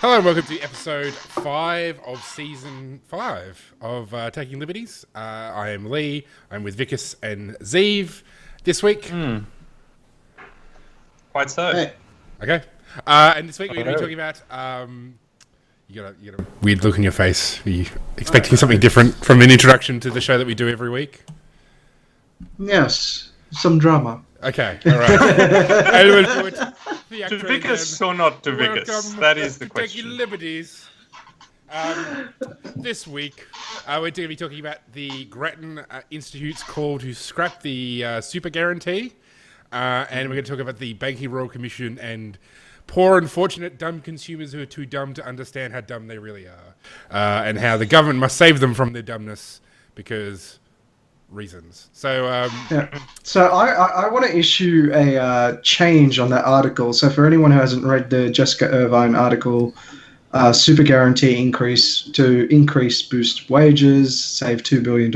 Hello and welcome to episode 5 of season 5 of Taking Liberties. I am Lee. I'm with Vickers and Zeev this week. Quite so. Hey. Okay. And this week we're going to be talking about... You got a weird look on your face. Are you expecting something different from an introduction to the show that we do every week? Yes, some drama. Okay, all right. And we'll do it. To Vickers or not to Vickers? That is the question. Taking Liberties. This week, we're going to be talking about the Grattan Institute's call to scrap the super guarantee. And we're going to talk about the Banking Royal Commission and poor, unfortunate, dumb consumers who are too dumb to understand how dumb they really are. And how the government must save them from their dumbness because... reasons. So So I want to issue a change on that article. So for anyone who hasn't read the Jessica Irvine article, super guarantee increase boost wages, save $2 billion,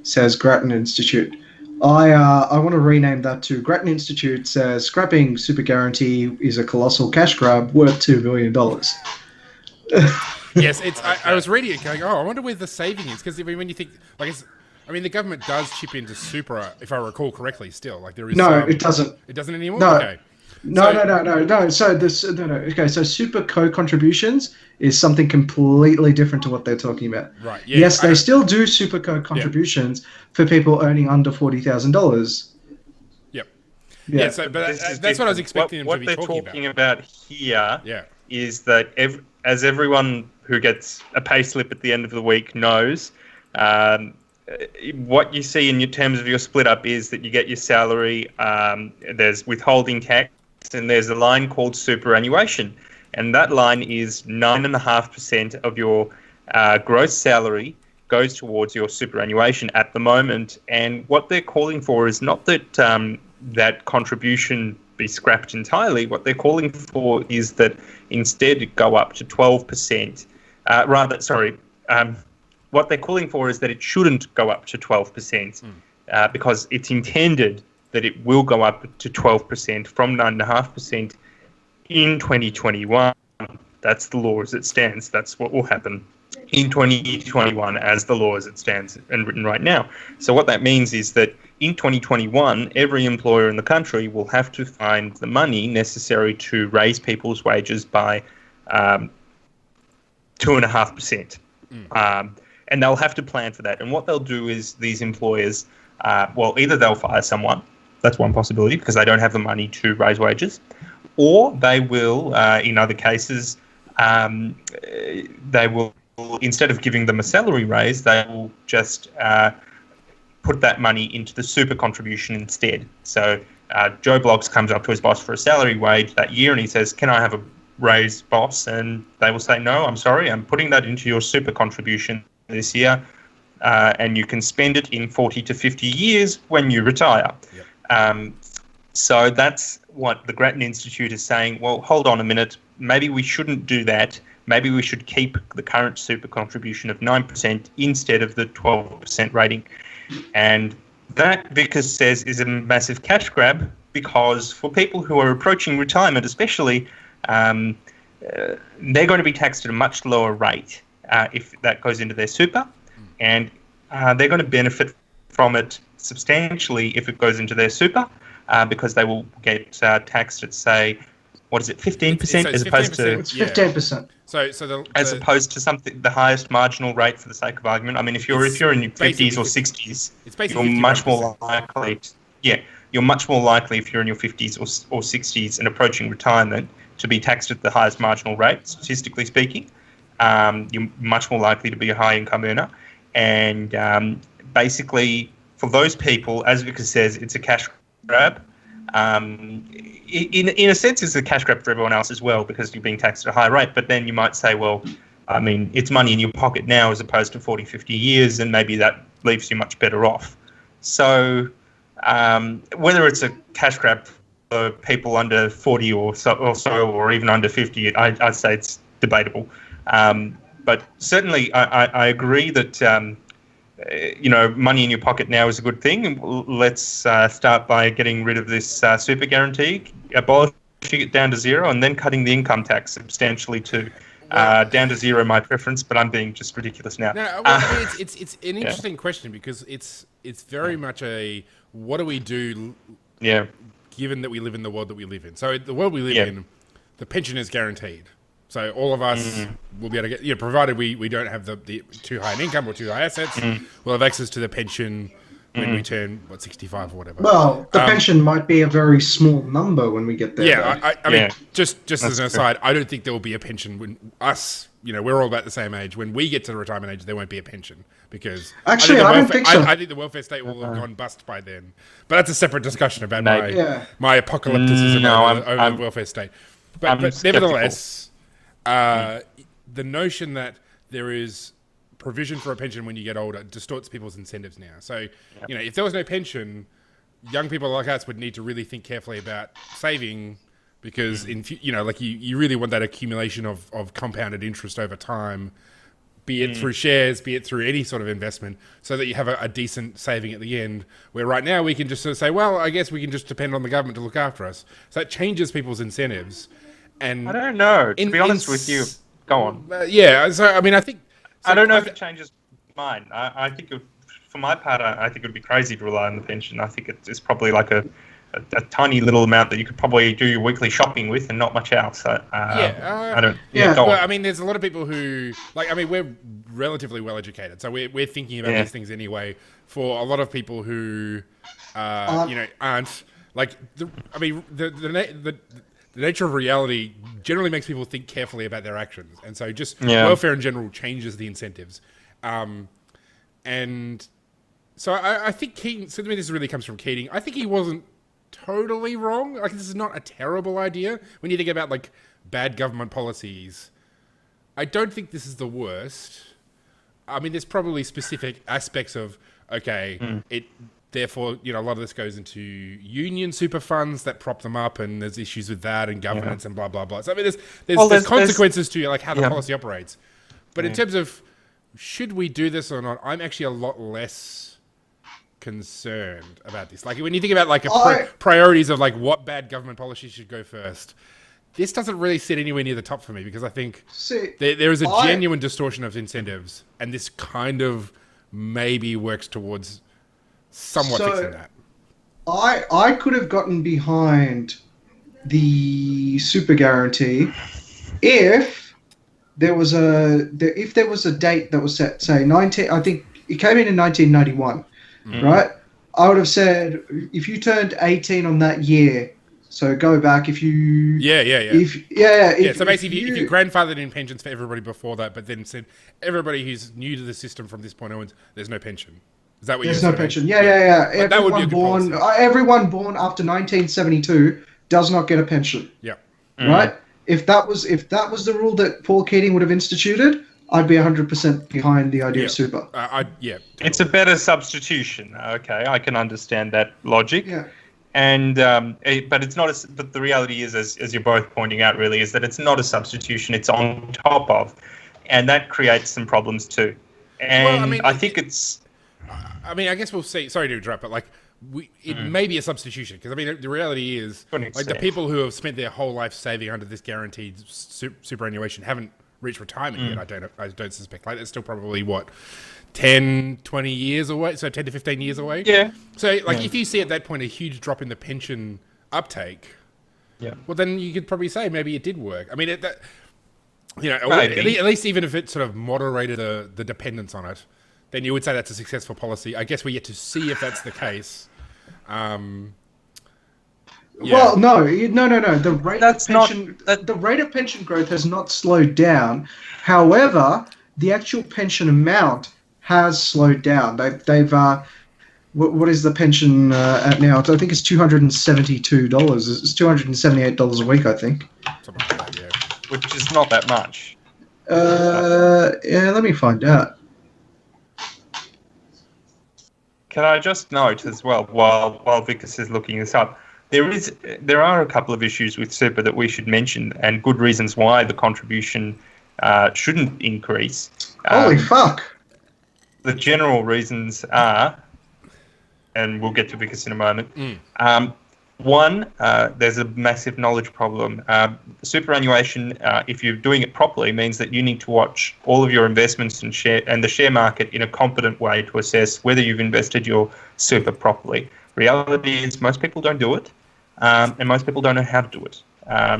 says Grattan Institute. I want to rename that to Grattan Institute says scrapping super guarantee is a colossal cash grab worth $2 billion. Yes, it's. I was reading it going, I wonder where the saving is, because when you think the government does chip into super, if I recall correctly. Still, like there is. No, it doesn't. It doesn't anymore. No. Okay. No. Okay, so super co-contributions is something completely different to what they're talking about. Right. Yeah, yes, they still do super co-contributions for people earning under $40,000. Yep. Yeah. So, but that's what I was expecting them to be talking about. What they're talking about here is that as everyone who gets a pay slip at the end of the week knows. What you see in your terms of your split up is that you get your salary, there's withholding tax, and there's a line called superannuation. And that line is 9.5% of your gross salary goes towards your superannuation at the moment. And what they're calling for is not that that contribution be scrapped entirely. What they're calling for is that instead it go up to 12%. What they're calling for is that it shouldn't go up to 12% because it's intended that it will go up to 12% from 9.5% in 2021. That's the law as it stands. That's what will happen in 2021 as the law as it stands and written right now. So what that means is that in 2021, every employer in the country will have to find the money necessary to raise people's wages by 2.5%. And they'll have to plan for that. And what they'll do is these employers, either they'll fire someone, that's one possibility, because they don't have the money to raise wages, or they will, in other cases, they will, instead of giving them a salary raise, they will just put that money into the super contribution instead. So Joe Bloggs comes up to his boss for a salary wage that year and he says, "Can I have a raise, boss?" And they will say, "No, I'm sorry, I'm putting that into your super contribution this year, and you can spend it in 40 to 50 years when you retire." Yep. So that's what the Grattan Institute is saying. Well, hold on a minute. Maybe we shouldn't do that. Maybe we should keep the current super contribution of 9% instead of the 12% rating. And that, Vickers says, is a massive cash grab because for people who are approaching retirement especially, they're going to be taxed at a much lower rate if that goes into their super, and they're going to benefit from it substantially if it goes into their super because they will get taxed at, say, 15% as opposed to 15%. As opposed to the highest marginal rate for the sake of argument. I mean, if you're in your 50s or 60s, you're much more likely. You're much more likely if you're in your 50s or 60s and approaching retirement to be taxed at the highest marginal rate, statistically speaking. You're much more likely to be a high-income earner. And basically, for those people, as Vickers says, it's a cash grab. In a sense, it's a cash grab for everyone else as well because you're being taxed at a high rate. But then you might say, well, I mean, it's money in your pocket now as opposed to 40, 50 years, and maybe that leaves you much better off. So whether it's a cash grab for people under 40 or so, even under 50, I'd say it's debatable. But certainly I agree that money in your pocket now is a good thing. Let's start by getting rid of this super guarantee, abolish pushing it down to zero and then cutting the income tax substantially too. Down to zero, my preference, but I'm being just ridiculous now. No, well, I mean, it's an interesting question because it's very much a what do we do? Yeah. Given that we live in the world that we live in, so the world we live in, the pension is guaranteed. So all of us will be able to get, provided we don't have the too high an income or too high assets, we'll have access to the pension when we turn 65 or whatever. Well, the pension might be a very small number when we get there. Yeah, I mean, just as an aside, I don't think there will be a pension when us, we're all about the same age. When we get to the retirement age, there won't be a pension because actually, I don't think so. I think the welfare state will have gone bust by then. But that's a separate discussion about my apocalypticism over the welfare state. But nevertheless, the notion that there is provision for a pension when you get older distorts people's incentives now. So, if there was no pension, young people like us would need to really think carefully about saving because, you really want that accumulation of compounded interest over time, be it through shares, be it through any sort of investment, so that you have a decent saving at the end, where right now we can just sort of say, well, I guess we can just depend on the government to look after us. So that changes people's incentives. And I don't know. To be honest with you, go on. So, I mean, I think... I don't know if it changes mine. I think, for my part, I think it would be crazy to rely on the pension. I think it's probably like a tiny little amount that you could probably do your weekly shopping with and not much else. I don't... Well, I mean, there's a lot of people who... we're relatively well-educated, so we're thinking about these things anyway. For a lot of people who, aren't... The nature of reality generally makes people think carefully about their actions. And so just welfare in general changes the incentives. And so I think Keating, so to me this really comes from Keating, I think he wasn't totally wrong. Like, this is not a terrible idea. When you think about, bad government policies, I don't think this is the worst. I mean, there's probably specific aspects of, therefore, a lot of this goes into union super funds that prop them up, and there's issues with that and governance and blah, blah, blah. So, I mean, there's consequences to how the policy operates. But in terms of should we do this or not, I'm actually a lot less concerned about this. Like, when you think about priorities of what bad government policy should go first, this doesn't really sit anywhere near the top for me because I think there is a genuine distortion of incentives, and this kind of maybe works towards somewhat fixing that. I could have gotten behind the super guarantee if there was a date that was set, say 19. I think it came in 1991, right? I would have said if you turned 18 on that year, so go back if you So basically, if you grandfathered in pensions for everybody before that, but then said everybody who's new to the system from this point onwards, there's no pension. Is that what There's no pension. Yeah. Everyone born after 1972 does not get a pension. Yeah. Right? If that was the rule that Paul Keating would have instituted, I'd be 100% behind the idea of super. It's a better substitution. Okay, I can understand that logic. Yeah. And but it's not. But the reality is, as you're both pointing out, really, is that it's not a substitution. It's on top of, and that creates some problems too. And I think it's. I mean, I guess we'll see. Sorry to interrupt, but it may be a substitution because the reality is the people who have spent their whole life saving under this guaranteed superannuation haven't reached retirement yet. I don't suspect. They're still probably 10, 20 years away. So 10 to 15 years away. Yeah. So if you see at that point a huge drop in the pension uptake, well then you could probably say maybe it did work. I mean, at least even if it sort of moderated the dependence on it, then you would say that's a successful policy. I guess we yet to see if that's the case. Well, no. The rate of pension growth has not slowed down. However, the actual pension amount has slowed down. They've what is the pension at now? I think it's $272. It's $278 a week, I think. Something like that, yeah. Which is not that much. Let me find out. Can I just note as well, while Vicus is looking this up, there are a couple of issues with super that we should mention, and good reasons why the contribution shouldn't increase. Holy fuck! The general reasons are, and we'll get to Vicus in a moment. One, there's a massive knowledge problem. Superannuation, if you're doing it properly, means that you need to watch all of your investments and the share market in a competent way to assess whether you've invested your super properly. Reality is most people don't do it, and most people don't know how to do it.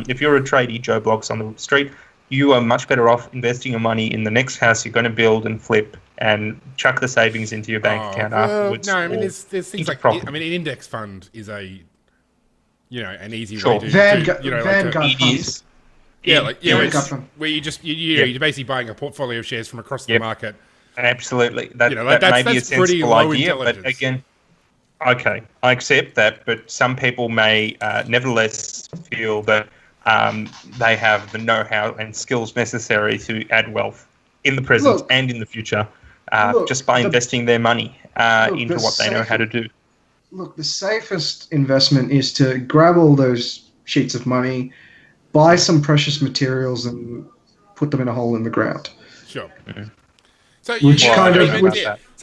If you're a tradie, Joe Bloggs on the street, you are much better off investing your money in the next house you're going to build and flip and chuck the savings into your bank account afterwards. No, I mean, there's things like, property. I mean, an index fund is an easy Sure. way to, Vanguard It funds. is. Vanguard fund. where you're basically buying a portfolio of shares from across the market. Absolutely. That may be a that's pretty sensible low idea, but intelligence. again, okay, I accept that, but some people may nevertheless feel that they have the know-how and skills necessary to add wealth in the present and in the future just by investing their money into what they know how to do. Look, the safest investment is to grab all those sheets of money, buy some precious materials, and put them in a hole in the ground. Sure. Mm-hmm. So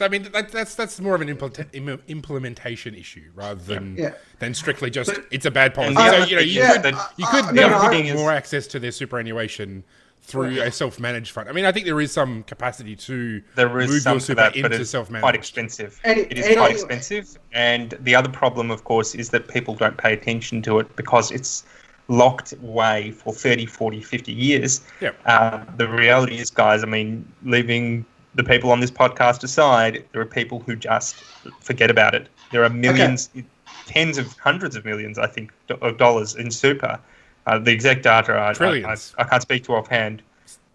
I mean, that's more of an implementation issue rather than strictly just it's a bad policy. You could give people more access to their superannuation through a self-managed fund. I mean, I think there is some capacity to move your super into self-managed. Quite expensive. It is quite expensive, and the other problem, of course, is that people don't pay attention to it because it's locked away for 30, 40, 50 years. The reality is, guys, I mean, leaving the people on this podcast aside, there are people who just forget about it. There are millions, tens of hundreds of millions, I think, of dollars in super. The exact data, I can't speak to offhand.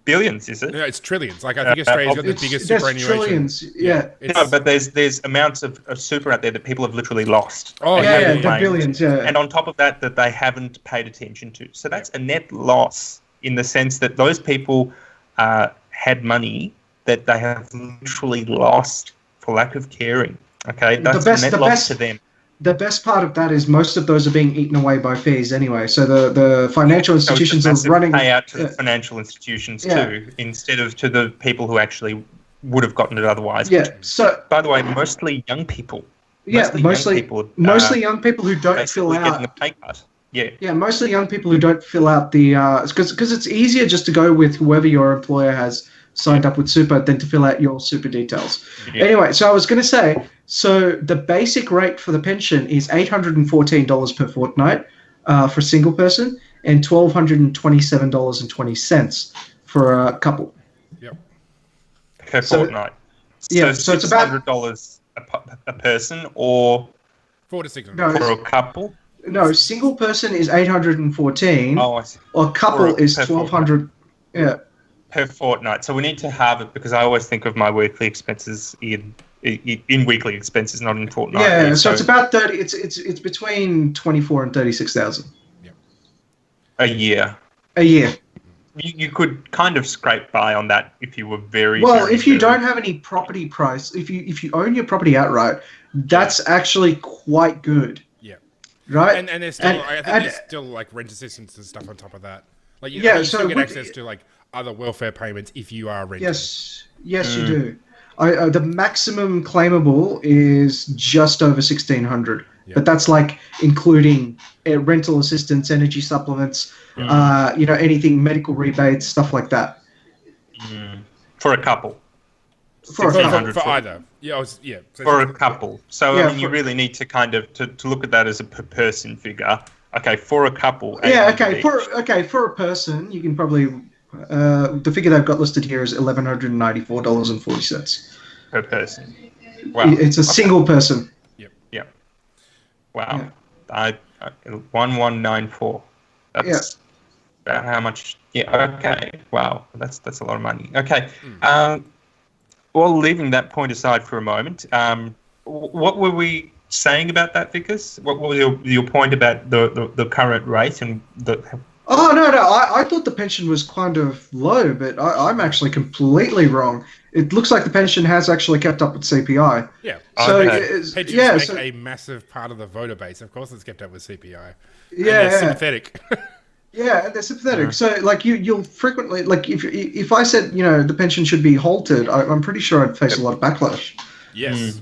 Billions, is it? No, it's trillions. Like, I think Australia's got the biggest superannuation. Trillions, yeah. No, but there's amounts of super out there that people have literally lost. The billions, And on top of that they haven't paid attention to. So that's a net loss in the sense that those people had money that they have literally lost for lack of caring. Okay, that's a net loss to them. The best part of that is most of those are being eaten away by fees anyway. So the financial institutions are running payout to the financial institutions too, instead of to the people who actually would have gotten it otherwise. Yeah. So, by the way, mostly young people. Mostly young people who don't fill out. The pay cut. Yeah, mostly young people who don't fill out the because it's easier just to go with whoever your employer has signed up with super than to fill out your super details. Anyway, so I was going to say, so the basic rate for the pension is $814 per fortnight for a single person and $1,227.20 for a couple. Per fortnight. So it's about $600 a person, or 400 to 600 for a couple. No, single person is 814. Oh, I see. Or couple is 1,200. Yeah. Per fortnight. So we need to have it because I always think of my weekly expenses in weekly expenses, not in fortnightly. Yeah, so it's about 30. It's between 24 and 36,000. A year. A year. You could kind of scrape by on that if you were very if you don't have any property price, if you own your property outright, that's actually quite good. Yeah. Right. And there's still there's still like rent assistance and stuff on top of that. Like you still get access to like other welfare payments if you are renting. Yes, you do. The maximum claimable is just over 1,600, but that's like including rental assistance, energy supplements, anything, medical rebates, stuff like that. For a couple. For either. For a couple. So I mean, you really need to kind of to look at that as a per person figure. Okay, for a couple. For a person, you can probably. The figure they've got listed here is $1,194.40 per person. Wow, it's a single person. Yep. Wow, 1194. That's about how much. Yeah. Okay. Wow, that's a lot of money. Okay. Well, leaving that point aside for a moment, what were we saying about that, Vickers? What was your point about the current rate and the? Oh, no. I thought the pension was kind of low, but I'm actually completely wrong. It looks like the pension has actually kept up with CPI. Yeah. So, pensions make a massive part of the voter base. Of course it's kept up with CPI. And they're sympathetic. Yeah, they're sympathetic. So, like, you'll frequently, like, if I said, the pension should be halted, I'm pretty sure I'd face a lot of backlash. Yes,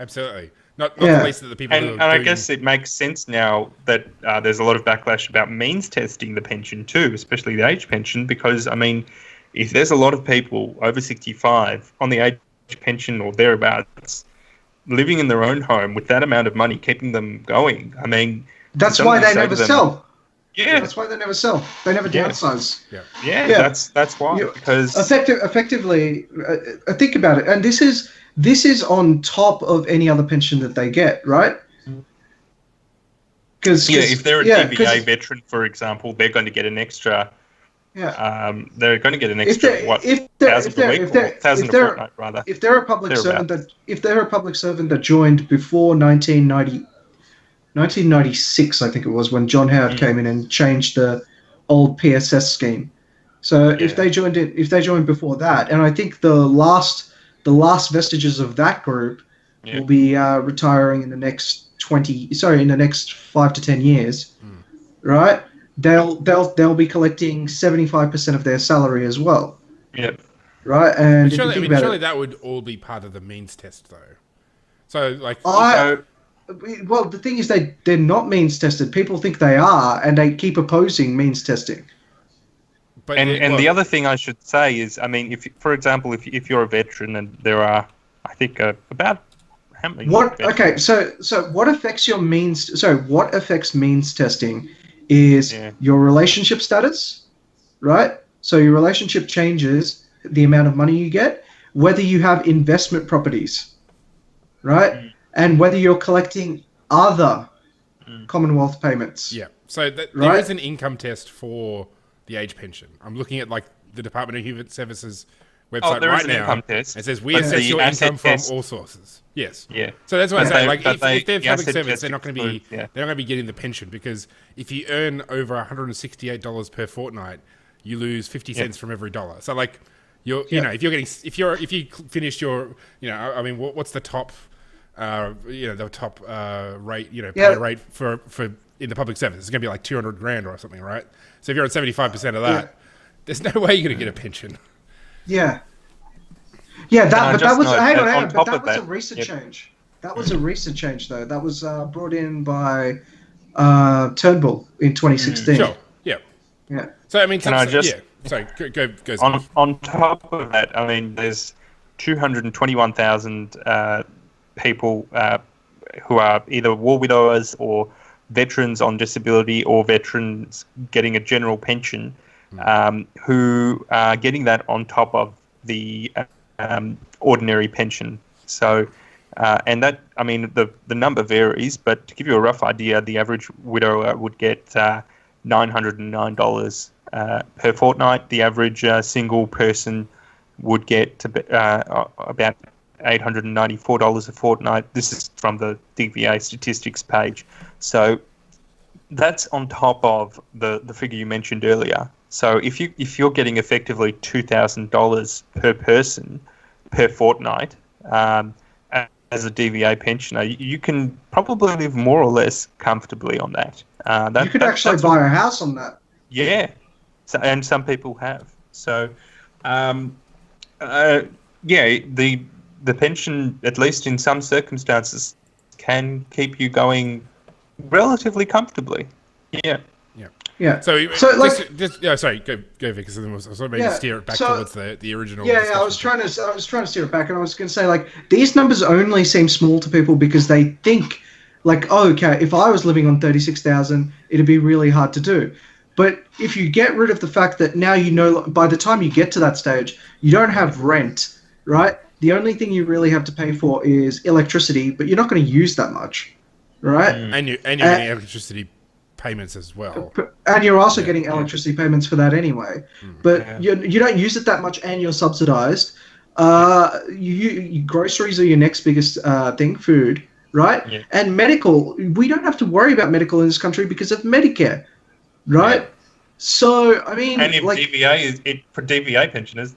absolutely. Not the least of the people who are And I doing... guess it makes sense now that there's a lot of backlash about means testing the pension too, especially the age pension, because, I mean, if there's a lot of people over 65 on the age pension or thereabouts living in their own home with that amount of money keeping them going, I mean... That's why they never sell. Yeah. That's why they never sell. They never downsize. Yeah, that's why. Because effectively, think about it, and this is on top of any other pension that they get, right? Because if they're a DVA veteran, for example, they're going to get an extra. Yeah. They're going to get an extra $1,000 a week or $1,000 a fortnight, rather. If they're a public servant that joined before 1996, I think it was, when John Howard came in and changed the old PSS scheme. So if they joined before that, and I think the last vestiges of that group will be retiring in the next 5 to 10 years, right? They'll be collecting 75% of their salary as well. Yep. Right, and surely that would all be part of the means test, though. So, like, well, the thing is, they're not means tested. People think they are, and they keep opposing means testing. But the other thing I should say is, I mean, for example, if you're a veteran, and there are, I think, about how many? Okay, so what affects your means? So what affects means testing is your relationship status, right? So your relationship changes the amount of money you get, whether you have investment properties, right? And whether you're collecting other Commonwealth payments. Yeah. So there is an income test for the age pension. I'm looking at, like, the Department of Human Services website right now. Income test. It says we assess your income from all sources. Yes. Yeah. So that's what I say. Like, if they're public service, they're not going to be getting the pension, because if you earn over $168 per fortnight, you lose 50 cents from every dollar. So, like, you know, if you finish your, you know, I mean, what's the top? The top rate, pay rate for in the public service, it's going to be like $200,000 or something, right? So if you're on 75% of that, there's no way you're going to get a pension. Yeah. Yeah, that was a recent change. That was a recent change, though. That was brought in by Turnbull in 2016. Sure. Yeah. Yeah. So I mean, sorry, go. On top of that, I mean, there's 221,000 people who are either war widowers or veterans on disability or veterans getting a general pension, who are getting that on top of the ordinary pension. So, and that, I mean, the number varies, but to give you a rough idea, the average widower would get $909 per fortnight. The average single person would get about $894 a fortnight. This is from the DVA statistics page. So that's on top of the figure you mentioned earlier. So if you're getting effectively $2,000 per person per fortnight as a DVA pensioner, you can probably live more or less comfortably on that. You could actually buy a house on that. Yeah, and some people have. So, the pension, at least in some circumstances, can keep you going relatively comfortably. Yeah. Yeah. So like, sorry, go Vic, because then we'll sort of maybe steer it back towards the original. Yeah, I was trying to steer it back, and I was going to say, like, these numbers only seem small to people because they think, like, oh, okay, if I was living on 36,000, it'd be really hard to do. But if you get rid of the fact that now by the time you get to that stage, you don't have rent, right? The only thing you really have to pay for is electricity, but you're not going to use that much, right? And you're getting electricity payments as well. And you're also getting electricity payments for that anyway. But you don't use it that much, and you're subsidized. Groceries are your next biggest thing, food, right? Yeah. And medical, we don't have to worry about medical in this country because of Medicare, right? Yeah. So, I mean... And if DVA for DVA pensioners,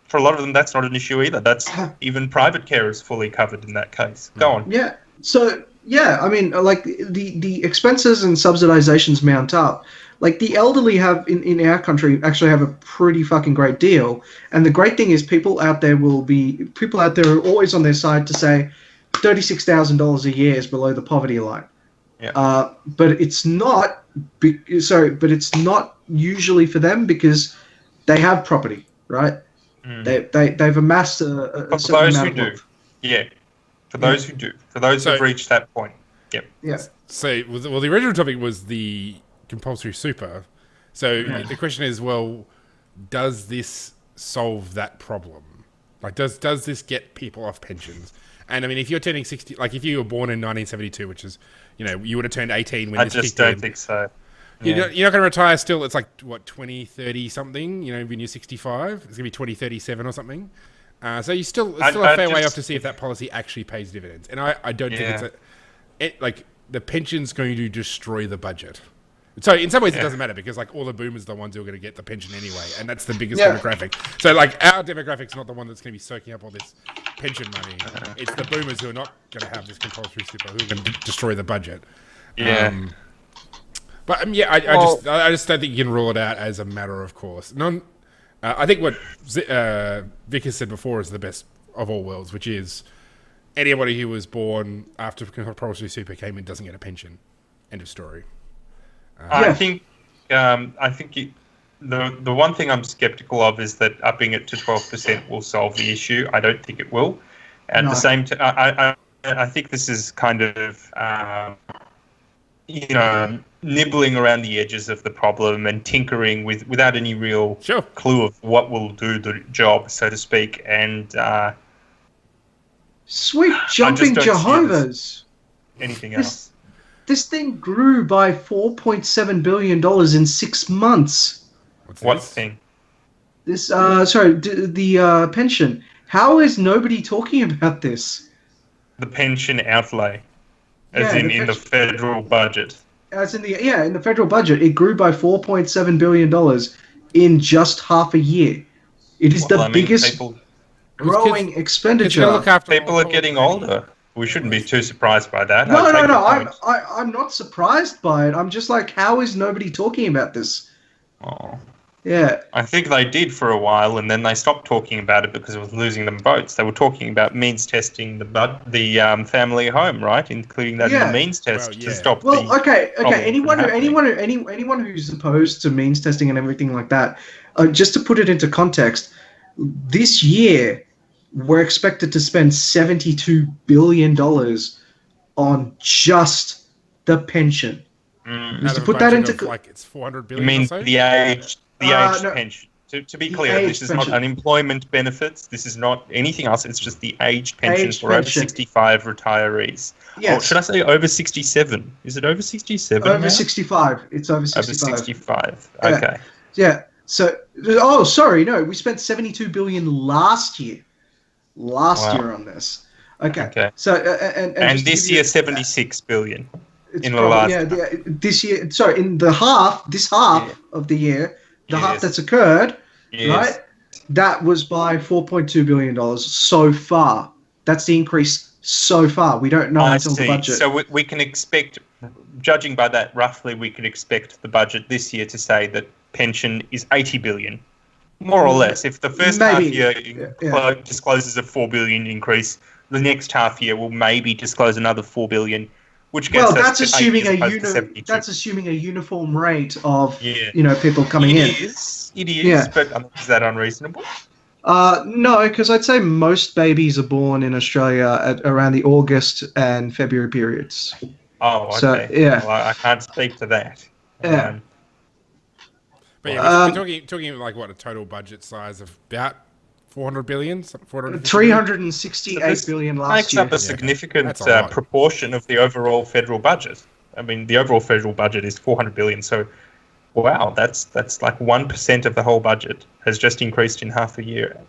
for a lot of them, that's not an issue either. That's even private care is fully covered in that case. Go on. Yeah. So, yeah, I mean, like, the expenses and subsidizations mount up. Like, the elderly in our country actually have a pretty fucking great deal. And the great thing is people out there are always on their side to say, $36,000 a year is below the poverty line. Yeah. But it's not. But it's not usually for them because they have property, right? They've amassed a certain amount of wealth. Yeah. For those who do. For those who've reached that point. Yep. Yeah. So, well, the original topic was the compulsory super. So the question is, well, does this solve that problem? Like, does this get people off pensions? And I mean, if you're turning 60, like if you were born in 1972, which is, you would have turned 18 when this kicked in. I just don't think so. You're not going to retire still. It's like, what, 2030 something, when you're 65? It's going to be 2037 or something. So it's still a fair way off to see if that policy actually pays dividends. And I don't think it's the pension's going to destroy the budget. So in some ways it doesn't matter because like all the boomers are the ones who are going to get the pension anyway, and that's the biggest demographic. So like our demographic's not the one that's going to be soaking up all this pension money. It's the boomers who are not going to have this compulsory super who are going to destroy the budget. Yeah. But I just don't think you can rule it out as a matter of course. I think what Vic has said before is the best of all worlds, which is anybody who was born after compulsory super came in doesn't get a pension. End of story. I think the one thing I'm skeptical of is that upping it to 12% will solve the issue. I don't think it will. At the same time, I think this is kind of nibbling around the edges of the problem and tinkering without any real clue of what will do the job, so to speak. And sweet jumping Jehovah's! Anything else? This thing grew by $4.7 billion in 6 months. What thing? This, the pension. How is nobody talking about this? The pension outlay, as in the federal budget. As in in the federal budget, it grew by $4.7 billion in just half a year. It is the biggest growing expenditure. People are getting older. We shouldn't be too surprised by that. No. I'm not surprised by it. I'm just like, how is nobody talking about this? Oh. Yeah. I think they did for a while, and then they stopped talking about it because it was losing them votes. They were talking about means testing the family home, right? Including that in the means test to stop. Well, okay. Anyone who's opposed to means testing and everything like that, just to put it into context, this year we're expected to spend $72 billion on just the pension. Just to put that into it's $400 billion. You mean or so? the aged pension? To be clear, this is not unemployment benefits. This is not anything else. It's just the aged pension for over 65 retarees. Yes. Or should I say over 67? Is it over 67? Over now? 65. It's over 65. Over 65. Okay. Yeah. So, sorry, no, we spent $72 billion last year. Year on this. Okay. So and this year $76 billion in the last. This year. Sorry, in this half of the year, half that's occurred, right? That was by $4.2 billion so far. That's the increase so far. We don't know until the budget. So we can expect, judging by that, roughly, we can expect the budget this year to say that pension is $80 billion. More or less. If the first half year discloses a $4 billion increase, the next half year will maybe disclose another $4 billion, which gets that's assuming assuming a uniform rate of people coming in. It is, but is that unreasonable? No, because I'd say most babies are born in Australia at around the August and February periods. Oh, okay. So, Well, I can't speak to that. Yeah. But we're talking like what, a total budget size of about 400 billion, 368 billion last year. Makes up a significant proportion of the overall federal budget. I mean, the overall federal budget is 400 billion. So, wow, that's like 1% of the whole budget has just increased in half a year,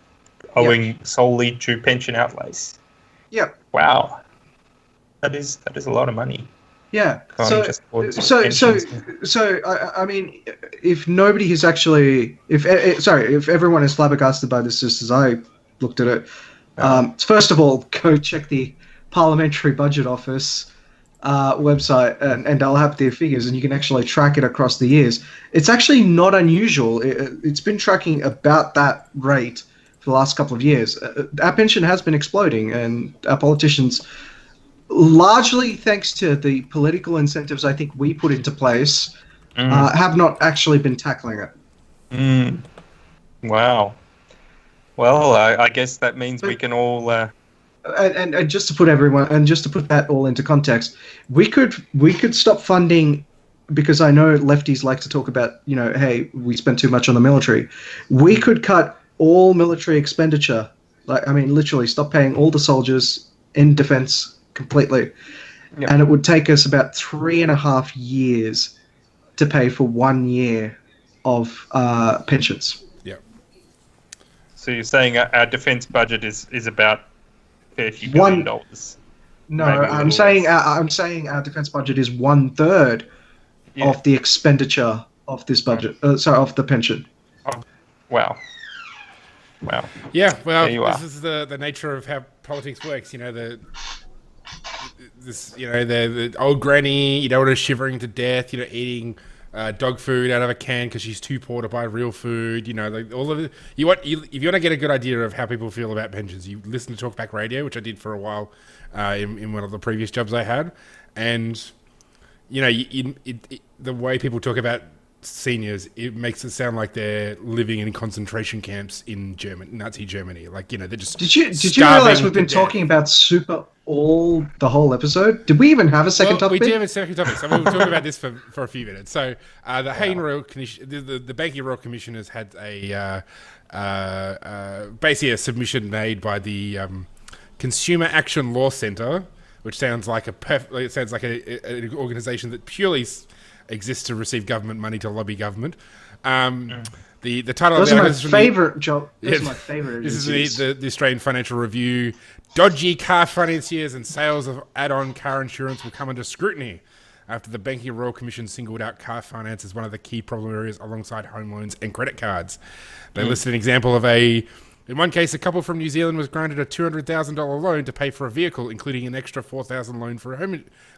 owing solely to pension outlays. Yep. Wow, that is a lot of money. Yeah. So I mean, if nobody has actually, if everyone is flabbergasted by this, just as I looked at it, first of all, go check the Parliamentary Budget Office website, and they'll have their figures, and you can actually track it across the years. It's actually not unusual. It's been tracking about that rate for the last couple of years. Our pension has been exploding, and our politicians largely thanks to the political incentives I think we put into place, have not actually been tackling it. Wow. Well, I guess that means we can all. And just to put that all into context, we could stop funding, because I know lefties like to talk about, hey, we spend too much on the military. We could cut all military expenditure, literally stop paying all the soldiers in defense completely, and it would take us about 3.5 years to pay for 1 year of pensions. So you're saying our defense budget is about $30 billion? No, I'm saying our defense budget is 1/3 of the expenditure of this budget. Of the pension. Oh, wow. Yeah, well, this is the nature of how politics works. The old granny, shivering to death, eating dog food out of a can because she's too poor to buy real food. All of it. If you want to get a good idea of how people feel about pensions, you listen to Talkback Radio, which I did for a while in one of the previous jobs I had, and the way people talk about seniors, it makes it sound like they're living in concentration camps in Nazi Germany. They're just. Did you realize we've been talking about super all the whole episode? Did we even have a second topic? We did have a second topic, so we'll talk about this for a few minutes. So the Hayne Royal Commission, the Banking Royal Commissioners had basically a submission made by the Consumer Action Law Centre, which sounds like an organisation that purely exists to receive government money to lobby government. The title Those of are my favourite job. Those are my favourite. This is the Australian Financial Review. Dodgy car financiers and sales of add-on car insurance will come under scrutiny after the Banking Royal Commission singled out car finance as one of the key problem areas alongside home loans and credit cards. They listed an example of in one case, a couple from New Zealand was granted a $200,000 loan to pay for a vehicle, including an extra $4,000 loan for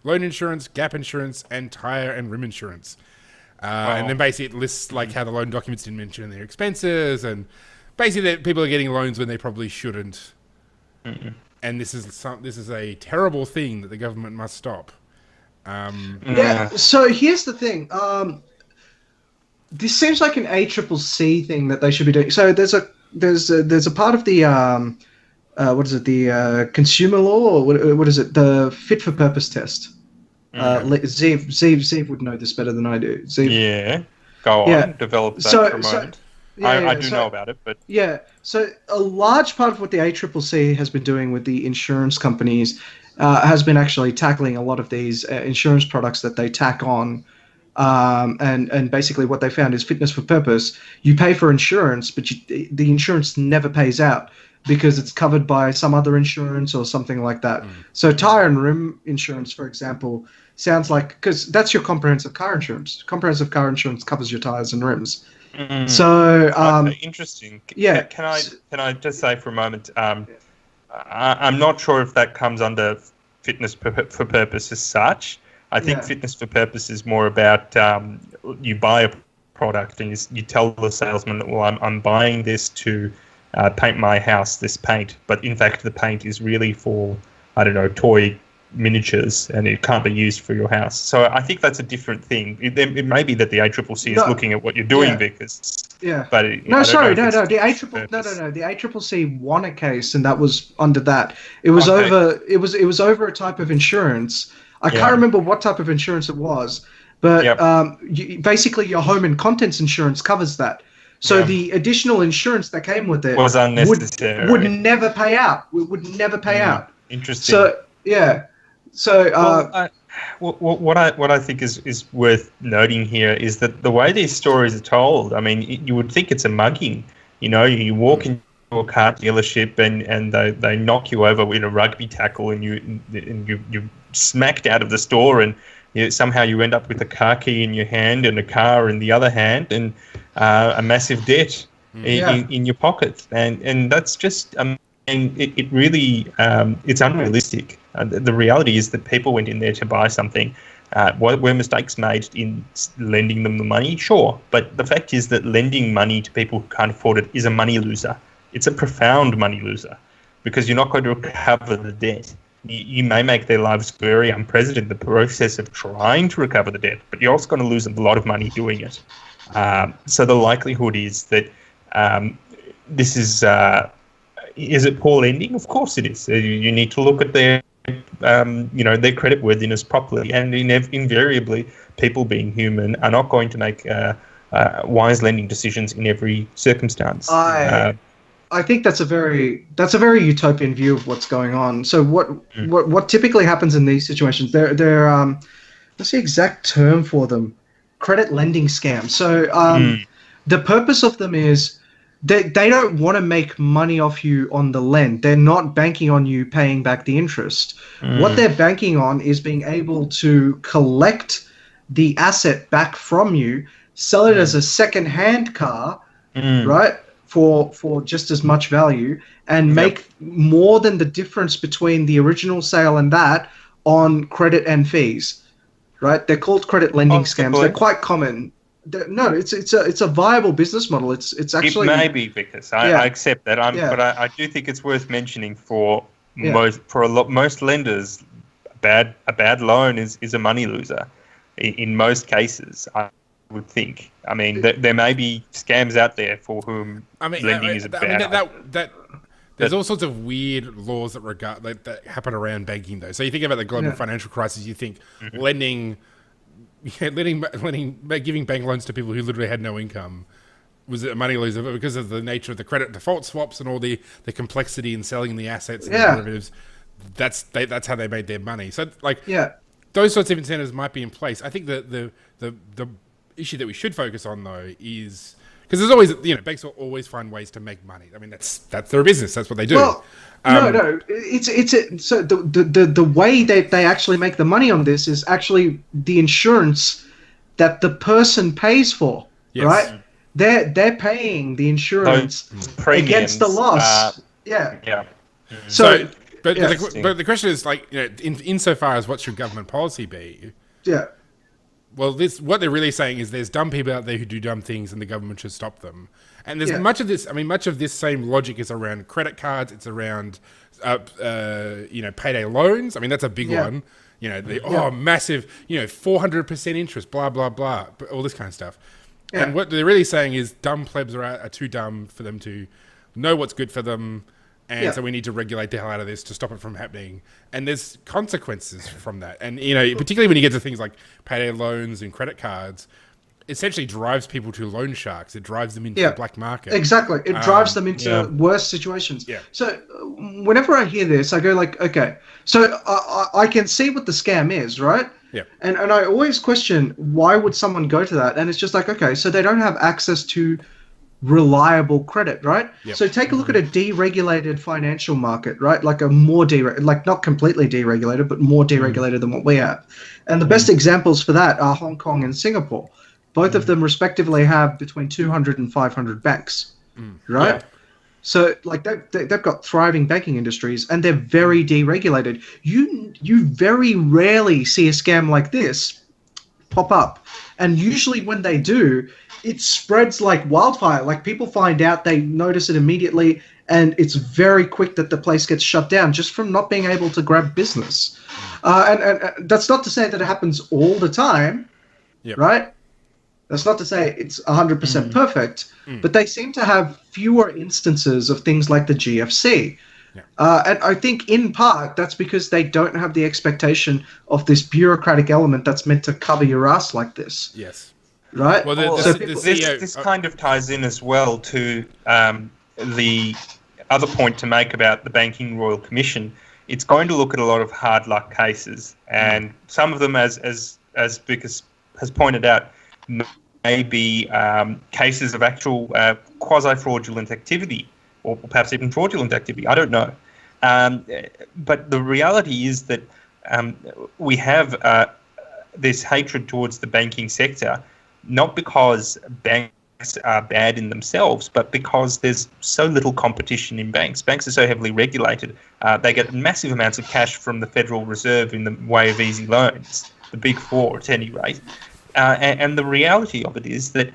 loan insurance, gap insurance, and tyre and rim insurance. And then basically it lists how the loan documents didn't mention their expenses, and basically that people are getting loans when they probably shouldn't. And this is a terrible thing that the government must stop. So here's the thing. This seems like an ACCC thing that they should be doing. So there's a part of the what is it, the consumer law, or what is it, the fit for purpose test. Zeev would know this better than I do. Go on, develop that for a moment. I do know about it, but so a large part of what the ACCC has been doing with the insurance companies has been actually tackling a lot of these insurance products that they tack on, and basically what they found is fitness for purpose. You pay for insurance, but the insurance never pays out because it's covered by some other insurance or something like that. So tire and rim insurance, for example, sounds like, because that's your comprehensive car insurance. Comprehensive car insurance covers your tires and rims. So interesting. Yeah. Can I just say for a moment? I'm not sure if that comes under fitness for purpose as such. I think fitness for purpose is more about you buy a product and you tell the salesman, well, I'm buying this to paint my house this paint, but in fact the paint is really for, I don't know, toy miniatures, and it can't be used for your house. So I think that's a different thing. It may be that the ACCC is looking at what you're doing because. Yeah. But the ACCC won a case, and that was under that. It was over. It was over a type of insurance. I can't remember what type of insurance it was, but basically your home and contents insurance covers that. So the additional insurance that came with it was unnecessary. Would never pay out. Would never pay out. Interesting. So So what I think is worth noting here is that the way these stories are told, I mean, you would think it's a mugging. You walk into a car dealership and they knock you over in a rugby tackle, and you're smacked out of the store, and somehow you end up with a car key in your hand and a car in the other hand, and a massive debt in your pocket, and that's just and it really it's unrealistic. The reality is that people went in there to buy something. Were mistakes made in lending them the money? Sure. But the fact is that lending money to people who can't afford it is a money loser. It's a profound money loser because you're not going to recover the debt. you may make their lives very unprecedented in the process of trying to recover the debt, but you're also going to lose a lot of money doing it. So the likelihood is that this is it poor lending? Of course it is. You need to look at their their creditworthiness properly, and invariably, people being human are not going to make wise lending decisions in every circumstance. I think that's a very utopian view of what's going on. So what typically happens in these situations? They're what's the exact term for them? Credit lending scams. So the purpose of them is they don't want to make money off you on the lend. They're not banking on you paying back the interest. What they're banking on is being able to collect the asset back from you, sell it as a second-hand car, right? For just as much value, and make more than the difference between the original sale and that on credit and fees, right? They're called credit lending scams. They're quite common. It's a viable business model. It's actually it may be, because I accept that. But I do think it's worth mentioning for most lenders, a bad loan is a money loser in most cases. I would think. I mean, there may be scams out there for whom lending is a bad. There's all sorts of weird laws that happen around banking, though. So you think about the global financial crisis, you think giving bank loans to people who literally had no income was a money loser, but because of the nature of the credit default swaps and all the complexity in selling the assets and the derivatives, that's how they made their money. So those sorts of incentives might be in place. I think the issue that we should focus on, though, is because there's always, banks will always find ways to make money. I mean, that's their business. That's what they do. Well, so the way that they actually make the money on this is actually the insurance that the person pays for, right? They're paying the insurance against the loss. So, but the question is, insofar as what should government policy be? Yeah. Well, what they're really saying is there's dumb people out there who do dumb things, and the government should stop them. And there's much of this. I mean, much of this same logic is around credit cards. It's around, payday loans. I mean, that's a big one. Massive, 400% interest, blah blah blah, all this kind of stuff. Yeah. And what they're really saying is dumb plebs are too dumb for them to know what's good for them. And so we need to regulate the hell out of this to stop it from happening. And there's consequences from that. And, particularly when you get to things like payday loans and credit cards, essentially drives people to loan sharks. It drives them into the black market. Exactly. It drives them into worse situations. Yeah. So whenever I hear this, I go okay, so I can see what the scam is, right? Yeah. And I always question, why would someone go to that? And it's just okay, so they don't have access to reliable credit, right? Yep. So take a look at a deregulated financial market, right? Like a more not completely deregulated, but more deregulated than what we have. And the best examples for that are Hong Kong and Singapore. Both of them respectively have between 200 and 500 banks, right? Yeah. So they've got thriving banking industries, and they're very deregulated. You very rarely see a scam like this pop up, and usually when they do, it spreads like wildfire. Like, people find out, they notice it immediately, and it's very quick that the place gets shut down just from not being able to grab business. And that's not to say that it happens all the time, right? That's not to say it's 100% perfect, but they seem to have fewer instances of things like the GFC. Yeah. And I think in part that's because they don't have the expectation of this bureaucratic element that's meant to cover your ass like this. Yes. Right. Well, this kind of ties in as well to the other point to make about the Banking Royal Commission. It's going to look at a lot of hard luck cases, and some of them, as Vic has pointed out, may be cases of actual quasi-fraudulent activity, or perhaps even fraudulent activity. I don't know. But the reality is that we have this hatred towards the banking sector, not because banks are bad in themselves, but because there's so little competition in banks. Banks are so heavily regulated. They get massive amounts of cash from the Federal Reserve in the way of easy loans, the big four at any rate. And the reality of it is that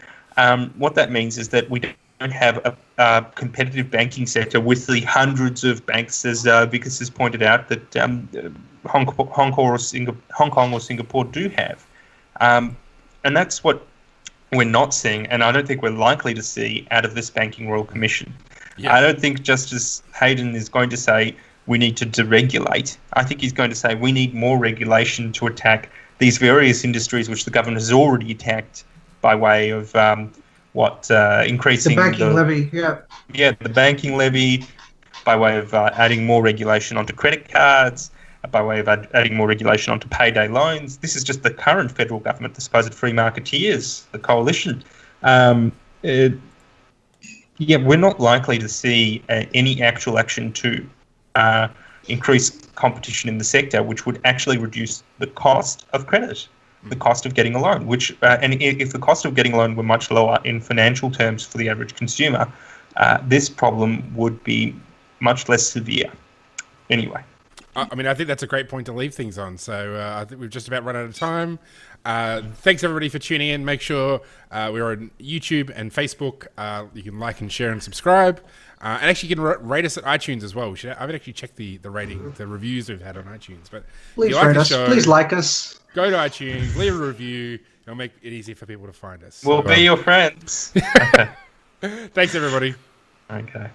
what that means is that we have a competitive banking sector with the hundreds of banks, as Vickers has pointed out, that Hong Kong or Singapore do have. And that's what we're not seeing, and I don't think we're likely to see out of this Banking Royal Commission. Yeah. I don't think Justice Hayden is going to say we need to deregulate. I think he's going to say we need more regulation to attack these various industries which the government has already attacked by way of increasing the banking levy. Yeah, the banking levy, by way of adding more regulation onto credit cards, by way of adding more regulation onto payday loans. This is just the current federal government, the supposed free marketeers, the coalition. We're not likely to see any actual action to increase competition in the sector, which would actually reduce the cost of credit, the cost of getting a loan, and if the cost of getting a loan were much lower in financial terms for the average consumer, this problem would be much less severe. Anyway. I mean, I think that's a great point to leave things on. So I think we've just about run out of time. Thanks, everybody, for tuning in. Make sure we're on YouTube and Facebook. You can like and share and subscribe. And actually, you can rate us at iTunes as well. I haven't actually checked the rating, the reviews we've had on iTunes. But please rate us. Please like us. Go to iTunes, leave a review. It'll make it easy for people to find us. We'll be your friends. Thanks, everybody. Okay.